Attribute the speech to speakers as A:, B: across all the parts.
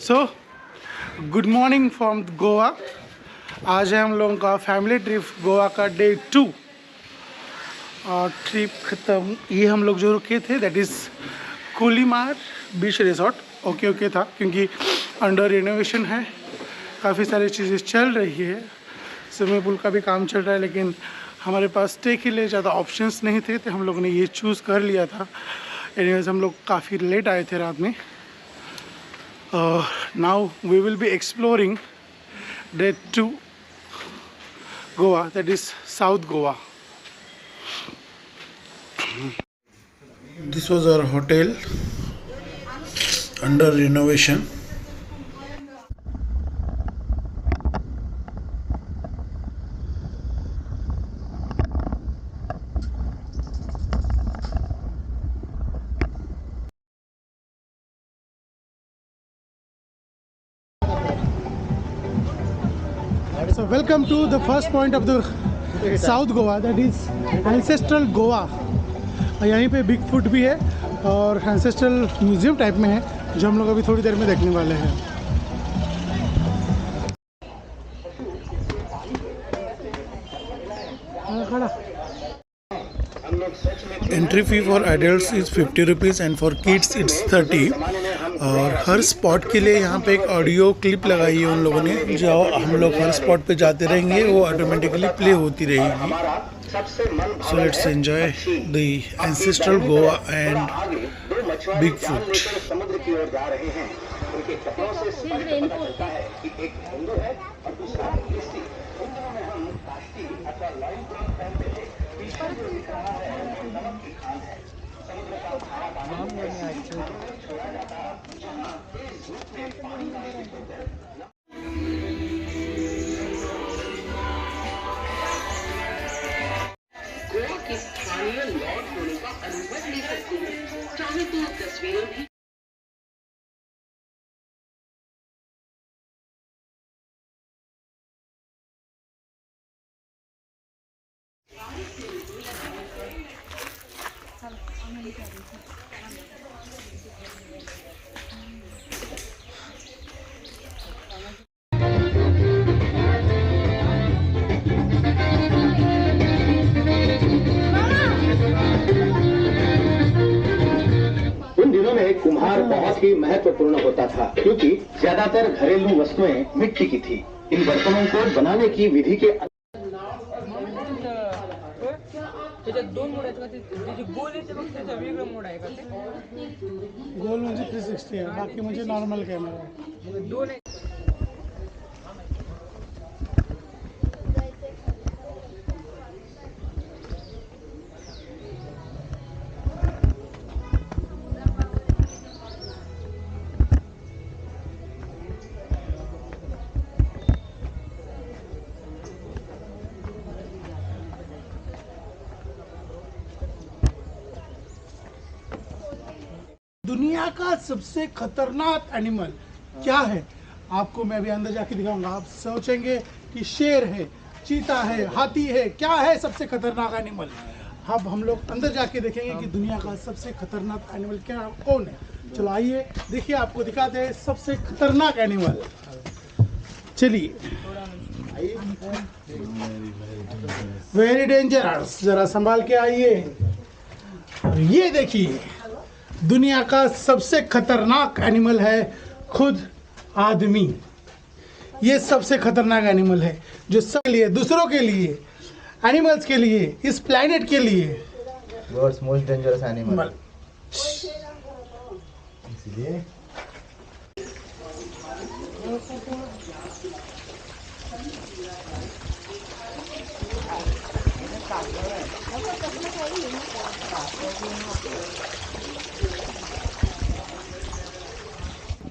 A: So good morning from Goa. आज है हम लोगों का फैमिली ट्रिप गोवा का डे 2 और ट्रिप ख़त्म। ये हम लोग जो रुके थे दैट इज़ कोलीमार बीच रिसोर्ट। ओके था क्योंकि अंडर रिनोवेशन है, काफ़ी सारी चीज़ें चल रही है, स्विमिंग पूल का भी काम चल रहा है, लेकिन हमारे पास स्टे के लिए ज़्यादा ऑप्शंस नहीं थे तो हम लोगों ने ये चूज़ कर लिया था। एनीवेज हम लोग काफ़ी लेट आए थे रात में। Now we will be exploring day 2 Goa, that is South Goa. This was our hotel under renovation. So welcome to the first point of the South Goa, that is Ancestral Goa। यहीं पे big foot भी है और ancestral museum type में है जो हम लोग अभी थोड़ी देर में देखने वाले हैं। Entry fee for adults is 50 rupees and for kids it's 30। और हर स्पॉट के लिए यहाँ पे एक ऑडियो क्लिप लगाई है उन लोगों ने, जो हम लोग हर स्पॉट पे जाते रहेंगे वो ऑटोमेटिकली प्ले होती रहेगी। So let's enjoy the ancestral Goa and big foot.
B: समुद्र की ओर जा रहे हैं, उनके कपड़ों से स्पष्ट पता चलता है कि एक हिंदू है और दूसरा क्रिस्टी। उन दिनों में हम काश्ती अथवा लाइन क्लॉथ पहनते थे। पीछे जो दिख रहा है नमक की खान है। समुद्र का खारा पानी छोड़ा जाता जहाँ तेज धूप में पानी गोवा की स्थानीय लॉर्ड होने का अनुभव ले सकते हैं। चाहे तो तस्वीरें भी कुम्हार बहुत ही महत्वपूर्ण होता था क्योंकि ज्यादातर घरेलू वस्तुएं मिट्टी की थी। इन बर्तनों को बनाने की विधि के
A: गोल मुझे 360 है, बाकी मुझे नॉर्मल कैमरा है। दुनिया का सबसे खतरनाक एनिमल क्या है आपको मैं अभी अंदर जाके दिखाऊंगा। आप सोचेंगे कि शेर है, चीता है, हाथी है, क्या है सबसे खतरनाक एनिमल। अब हम लोग अंदर जाके देखेंगे कि दुनिया का सबसे खतरनाक एनिमल क्या कौन है। चलो आइए देखिए, आपको दिखाते हैं सबसे खतरनाक एनिमल। चलिए, वेरी डेंजरस, जरा संभाल के आइए। ये देखिए, दुनिया का सबसे खतरनाक एनिमल है खुद आदमी। ये सबसे खतरनाक एनिमल है जो सबके लिए, दूसरों के लिए, एनिमल्स के लिए, इस प्लैनेट के लिए
C: वर्ल्ड्स मोस्ट डेंजरस एनिमल। इसलिए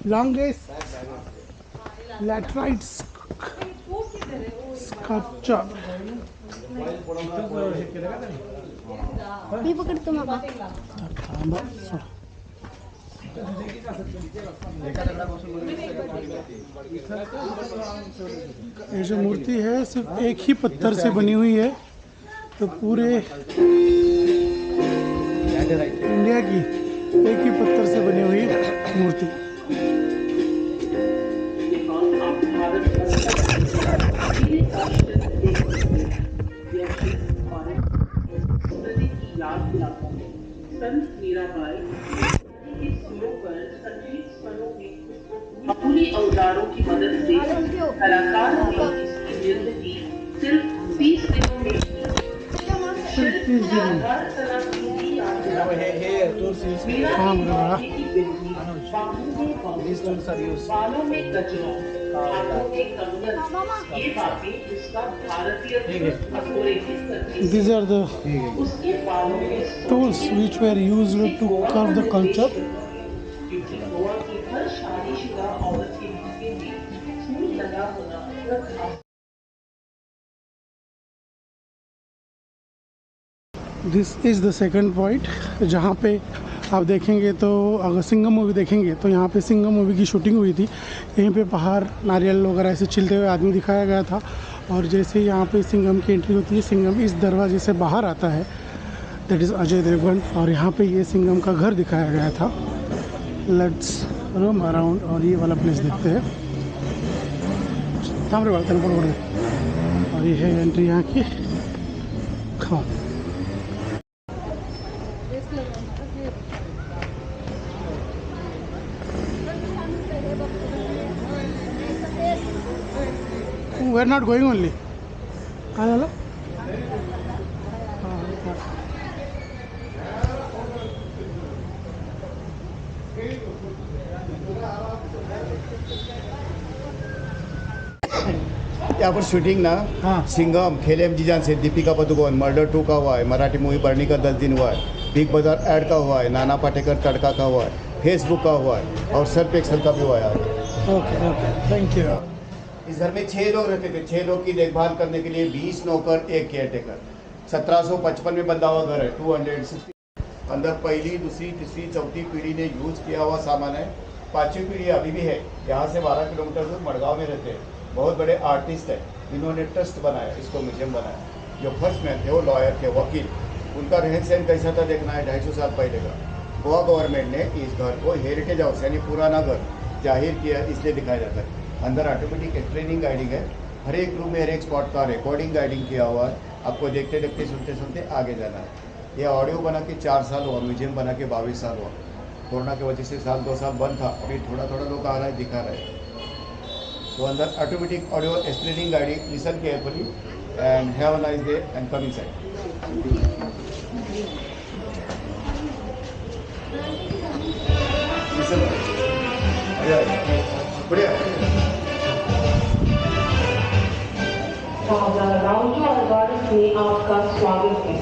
A: longest laterite sculpture।
D: मी पकडतो मामा।
A: ये जो मूर्ति है सिर्फ एक ही पत्थर से बनी हुई है, तो पूरे इंडिया की एक ही पत्थर से बनी हुई मूर्ति।
D: की मदद से कलाकारों ने इसकी निर्मिती सिर्फ 20 दिनों में की। शिल्प के आधार कला की भी
A: हाँ बड़ा
D: बालों में गजरा, हाथों में कंगन, ये बातें इसका भारतीयत्व अधोरेखित करती हैं।
A: These are the
D: उसके बालों में
A: tools which were used to curve the culture.
D: क्योंकि गोवा की हर शादीशुदा औरत के मौके में फूल लगा होना रखा।
A: This is the second point जहाँ पे आप देखेंगे तो अगर सिंघम मूवी देखेंगे तो यहाँ पे सिंघम मूवी की शूटिंग हुई थी। यहीं पे पहाड़ नारियल वगैरह ऐसे छिलते हुए आदमी दिखाया गया था। और जैसे यहाँ पे सिंघम की एंट्री होती है, सिंघम इस दरवाजे से बाहर आता है, दैट इज़ अजय देवगन। और यहाँ पे ये सिंघम का घर दिखाया गया था। लेट्स रोम अराउंड और ये वाला प्लेस देखते हैं। सामने वाला टेम्पल और ये है एंट्री यहाँ की। खाओ we are not going only. Hello.
E: यहाँ पर शूटिंग ना
A: हाँ।
E: सिंघम खेले जीजान से दीपिका पादुकोण मर्डर 2 का हुआ है, मराठी मूवी बढ़ने का 10 दिन हुआ है, बिग बाजार ऐड का हुआ है, नाना पाटेकर तड़का का हुआ है, फेसबुक का हुआ है और सर्फ एक्सल का भी हुआ है।
A: Okay okay thank you.
E: इस घर में 6 लोग रहते थे। 6 लोग की देखभाल करने के लिए 20 नौकर, 1 केयरटेकर। 1755 में बंधा हुआ घर है। 260 अंदर पहली, दूसरी, तीसरी, चौथी पीढ़ी ने यूज किया हुआ सामान है। 5वीं पीढ़ी अभी भी है। यहाँ से 12 किलोमीटर दूर मड़गांव में रहते हैं। बहुत बड़े आर्टिस्ट है, इन्होंने ट्रस्ट बनाया, इसको म्यूजियम बनाया। जो फर्स्ट मैन थे वो लॉयर थे, वकील। उनका रहन सहन कैसा था देखना है 250 साल पहले का। गोवा गवर्नमेंट ने इस घर को हेरिटेज हाउस यानी पुराना घर जाहिर किया, इसलिए दिखाया जाता है। अंदर ऑटोमेटिक ट्रेनिंग गाइडिंग है। हर एक रूम में हर एक स्पॉट का रिकॉर्डिंग गाइडिंग किया हुआ है। आपको देखते देखते सुनते सुनते आगे जाना है। ये ऑडियो बना के 4 साल हुआ, म्यूजियम बना के 22 साल हुआ। कोरोना की वजह से 1-2 साल बंद था, अभी थोड़ा थोड़ा लोग आ रहा है, दिखा रहे हैं। तो अंदर automatic audio explaining guiding, listen carefully and have a nice day and come inside. बढ़िया।
D: राजा राउंडो अल्वारेस में आपका स्वागत है।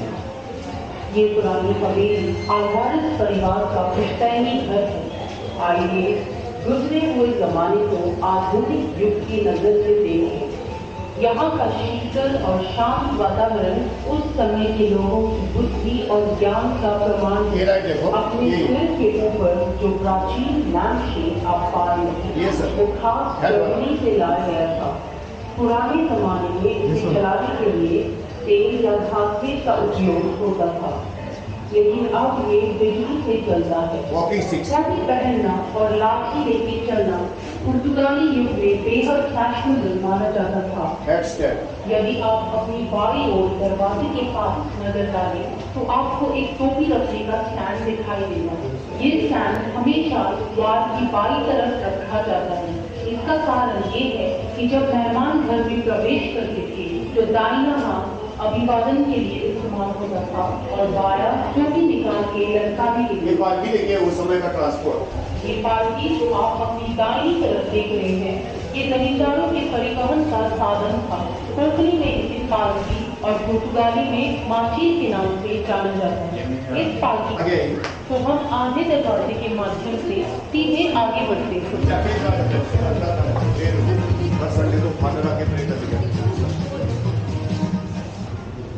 D: ये पुरानी हवेली अल्वारेस परिवार का पुश्तैनी घर है। आइए गुजरे हुए जमाने को आधुनिक युग की नजर से देखें। यहाँ का शीतल और शांत वातावरण उस समय के लोगों की बुद्धि और ज्ञान का प्रमाण है। अपने सिर के ऊपर जो प्राचीन लैंप शेड आप पा रहे हैं वो खास जर्मनी से लाया गया था। पुराने जमाने में इसे चलाने के लिए तेल या धागे का उपयोग होता था, लेकिन अब ये बिजली से चलता है। छाती पहनना और लाठी लेके चलना पुर्तगाली युग में बेहद फैशनेबल माना जाता था। यदि आप अपनी बाईं ओर दरवाजे के पास नजर डालें तो आपको एक टोपी रखने का स्टैंड दिखाई देगा। ये स्टैंड हमेशा द्वार की बाईं तरफ रखा जाता है। इसका कारण ये है कि जब मेहमान घर में प्रवेश करते थे तो दाहिना हाथ अभिवादन के लिए इस्तेमाल होता था और बाया टोपी निकाल के लटकाने के लिए।
E: ये पालकी देखिए उस समय का ट्रांसपोर्ट।
D: ये पालकी जो आप अपनी दाहिनी तरफ देख रहे हैं, ये जमींदारों के परिवहन का साधन था। कोंकणी में इसे पालकी और पुर्तगाली में माचील के नाम से जाना जाता है। इस पालकी तो हम आधे दरवाजे के माध्यम से सीधे आगे बढ़ते हैं।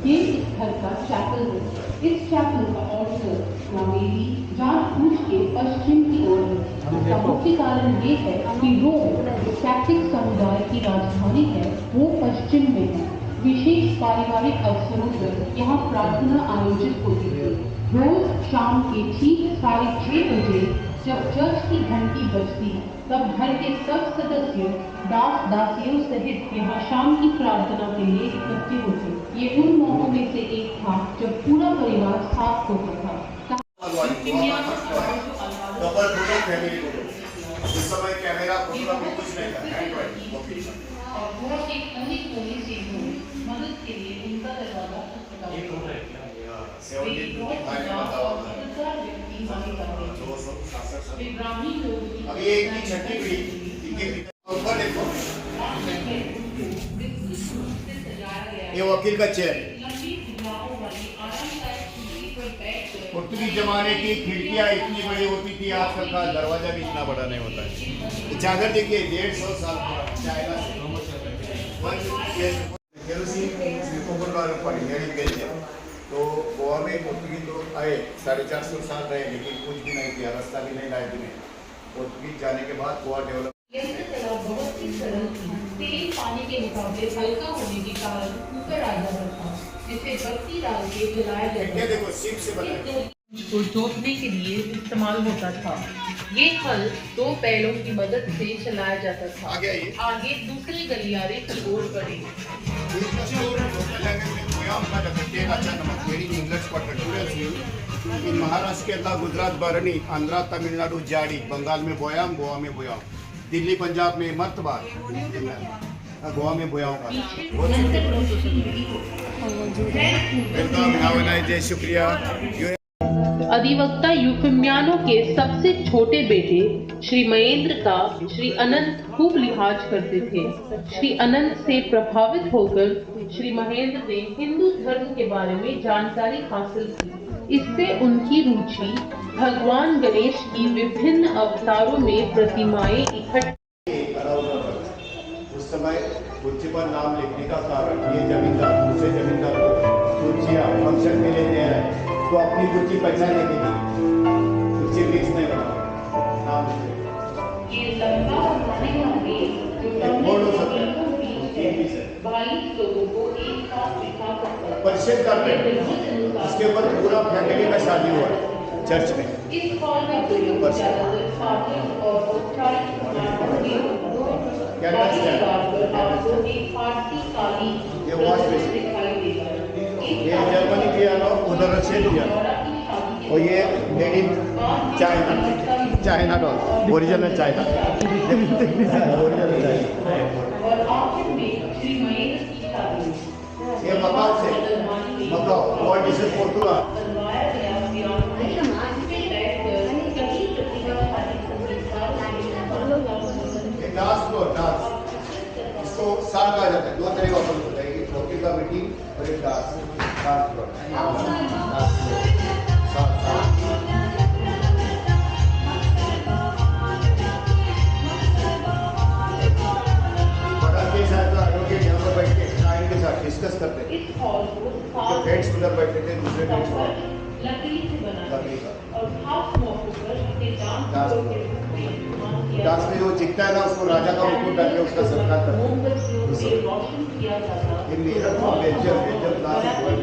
D: ये इस घर का चैपल है। इस चैपल का ऑल्टर नावेली जानबूझ के पश्चिम की ओर है। इसका मुख्य कारण ये है कि रोम जो कैथोलिक समुदाय की राजधानी है वो पश्चिम में है। विशेष पारिवारिक अवसरों पर यहाँ प्रार्थना आयोजित होती है। रोज शाम के ठीक 6:30 बजे जब चर्च की घंटी बजती तब घर के सब सदस्य दास दासियों सहित यहाँ शाम की प्रार्थना के लिए इकट्ठे होते। ये उन मौकों में से एक था जब पूरा परिवार साथ होता था।
E: उस समय कैमरा फोटो में कुछ नहीं था, एंड्रॉइड लोकेशन।
D: और बहुत एक अन्य कोने से मदद के लिए उनका दरवाजा खटखटाया। वे बहुत मददगार व्यक्ति माने जाते हैं। वे ब्राह्मणी लोगों की
E: अभी एक की छठी पीढ़ी इनके ऊपर देखो, ये वकील का चेयर है। पुर्तगाली जमाने की खिड़कियां इतनी बड़ी होती थी, आजकल का दरवाजा भी इतना बड़ा नहीं होता है। चादर देखिए 150 साल पुराना चाइना से। तो गोवा में पुर्तगाली लोग आए, 450 साल रहे, लेकिन कुछ भी नहीं किया, रास्ता भी नहीं लाए थे। पुर्तगाली जाने के बाद गोवा डेवलप।
D: बहुत ही सरल थी। तेल पानी के मुकाबले हल्का होने के कारण ऊपर आ जाता था, जिसे बत्ती डाल के जलाया जाता था।
E: देखो शिप से बना
D: को जोतने के लिए इस्तेमाल होता था। ये हल 2 बैलों की मदद से चलाया जाता था। आगे दूसरे गलियारे की ओर बढ़े।
E: महाराष्ट्र के अलावा गुजरात बरनी, आंध्रा तमिलनाडु जाड़ी, बंगाल में बोयाम, गोवा में बोयाम, दिल्ली पंजाब में मर्तबार, गोवा में बोयाम का। वेलकम, शुक्रिया।
D: अधिवक्ता यूफिमियानो के सबसे छोटे बेटे श्री महेंद्र का श्री अनंत खूब लिहाज करते थे। श्री अनंत से प्रभावित होकर श्री महेंद्र ने हिंदू धर्म के बारे में जानकारी हासिल की। इससे उनकी रुचि भगवान गणेश की विभिन्न अवतारों में प्रतिमाएं इकट्ठी।
E: उस समय कुर्सी पर नाम लिखने का कारण, ये जमींदार दूसरे जमींदार को कुर्सियां फंक्शन में ले दे रहे हैं, तो अपनी कुर्सी पहचाने के लिए कुर्सी फिक्स नहीं बना नाम
D: ये लंबा बनाने वाले
E: बोर्ड हो सकता है,
D: 22 लोगों को एक साथ बिठा कर
E: परिषद करते हैं। इसके ऊपर पूरा फैमिली का शादी हुआ चर्च में।
D: इस हॉल में ज्यादातर साधु और औपचारिक आपको एक फारसी काली
E: ये वॉश बेसिन,
D: दिखाई देगा।
E: ये जर्मनी पियानो, उधर रशियन पियानो, और ये made in China, China doll, original China, original China.
D: और आखिर में श्री महेंद्र की शादी,
E: ये मकाओ से, मकाओ और डिश पोर्तुगाल।
D: बनवाया गया कहीं प्रतिभाशाली संगीतकार
E: ये डांस फ्लोर, डांस इसको साल कहा जाता है। 2 तरह का ऑफर होता है, एक वकील का मीटिंग और एक डांस फ्लोर। बड़ा केस आया था, आरोग्य यहाँ पर बैठ के क्लाइंट के साथ डिस्कस करते थे।
D: इस हॉल को
E: तो बेड्स उधर बैठते थे, दूसरे बेड्स पर
D: लकड़ी से बना
E: लकड़ी का।
D: और खास मौकों पर इसे
E: डांस डांस में जो चिकता है ना, उसको राजा का मुकुट डाल के उसका सत्कार करते हैं।
D: मोमबत्तियों से रोशन किया जाता
E: ये मेरा बेल्जियम डांस वर्ल्ड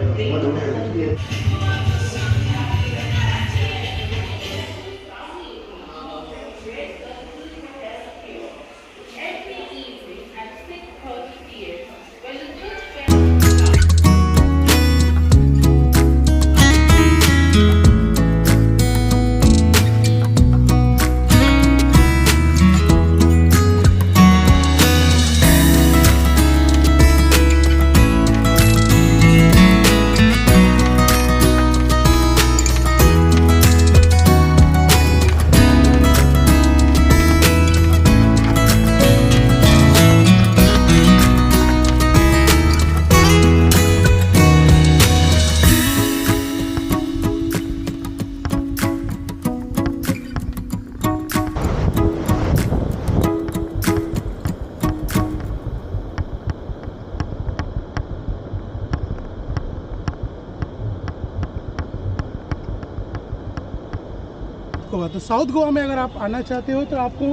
A: गोवा। तो साउथ गोवा में अगर आप आना चाहते हो तो आपको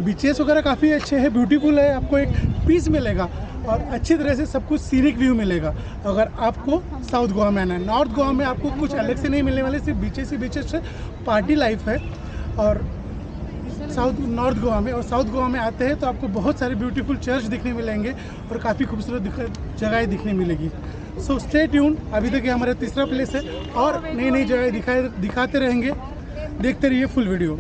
A: बीचेस वगैरह काफ़ी अच्छे हैं, ब्यूटीफुल है, आपको एक पीस मिलेगा और अच्छी तरह से सब कुछ सीनिक व्यू मिलेगा अगर आपको साउथ गोवा में आना है। नॉर्थ गोवा में आपको कुछ अलग से नहीं मिलने वाले, सिर्फ बीचेस ही बीचेस से पार्टी लाइफ है। और नॉर्थ गोवा में और साउथ गोवा में आते हैं तो आपको बहुत सारे ब्यूटीफुल चर्च दिखने मिलेंगे और काफ़ी खूबसूरत जगहें दिखने मिलेगी। सो स्टे ट्यून, अभी तक ये हमारा तीसरा प्लेस है और नई नई जगह दिखाते रहेंगे। देखते रहिए फुल वीडियो।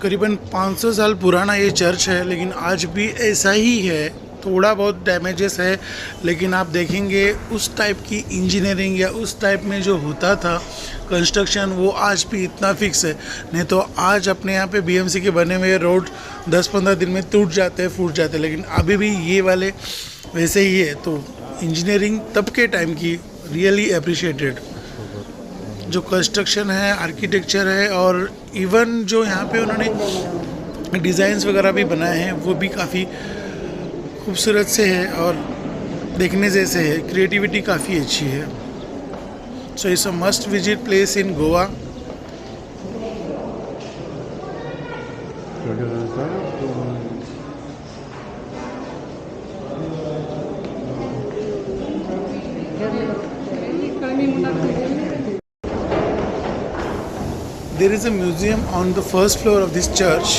A: करीबन 500 साल पुराना ये चर्च है, लेकिन आज भी ऐसा ही है। थोड़ा बहुत डैमेजेस है, लेकिन आप देखेंगे उस टाइप की इंजीनियरिंग या उस टाइप में जो होता था कंस्ट्रक्शन, वो आज भी इतना फिक्स है। नहीं तो आज अपने यहाँ पे बीएमसी के बने हुए रोड 10-15 दिन में टूट जाते हैं, फूट जाते हैं, लेकिन अभी भी ये वाले वैसे ही है। तो इंजीनियरिंग तब के टाइम की रियली अप्रिशिएटेड। जो कंस्ट्रक्शन है, आर्किटेक्चर है, और इवन जो यहाँ पे उन्होंने डिज़ाइंस वगैरह भी बनाए हैं वो भी काफ़ी खूबसूरत से है और देखने जैसे है। क्रिएटिविटी काफ़ी अच्छी है। So it's a must visit place in Goa. There is a museum on the first floor of this church.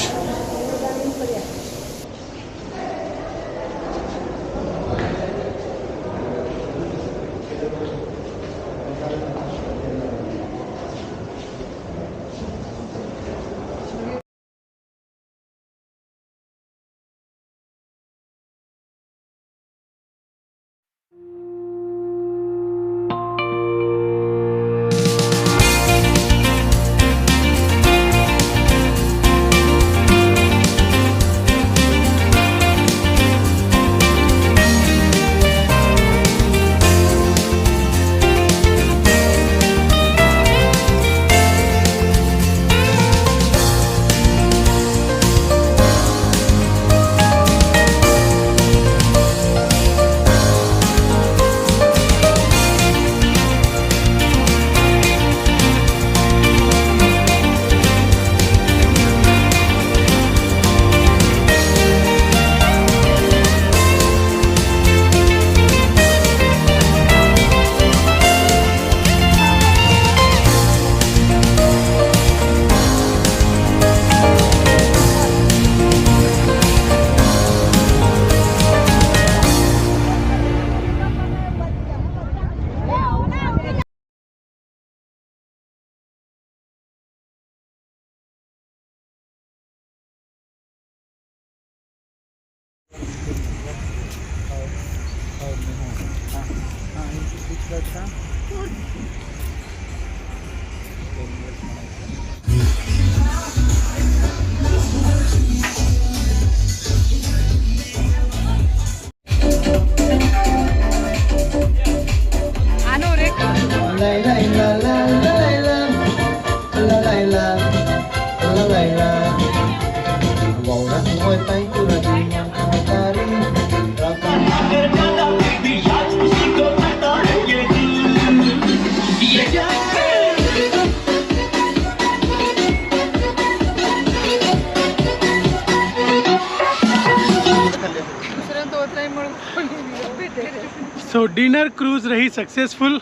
A: So dinner cruise रही successful.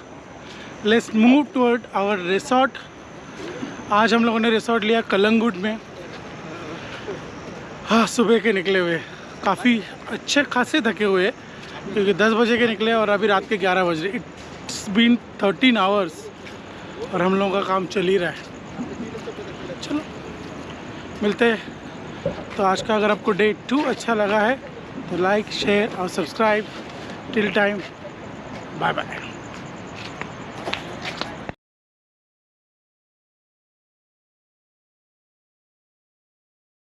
A: Let's move toward our resort. आज हम लोगों ने रिसोर्ट लिया कलंगुट में। हाँ, सुबह के निकले हुए, काफ़ी अच्छे खासे थके हुए, क्योंकि 10 बजे के निकले और अभी रात के 11 बज रहे। इट्स बीन 13 आवर्स और हम लोगों का काम चल ही रहा है। चलो मिलते हैं। तो आज का अगर आपको डे 2 अच्छा लगा है तो लाइक, शेयर और subscribe. Till time, bye bye.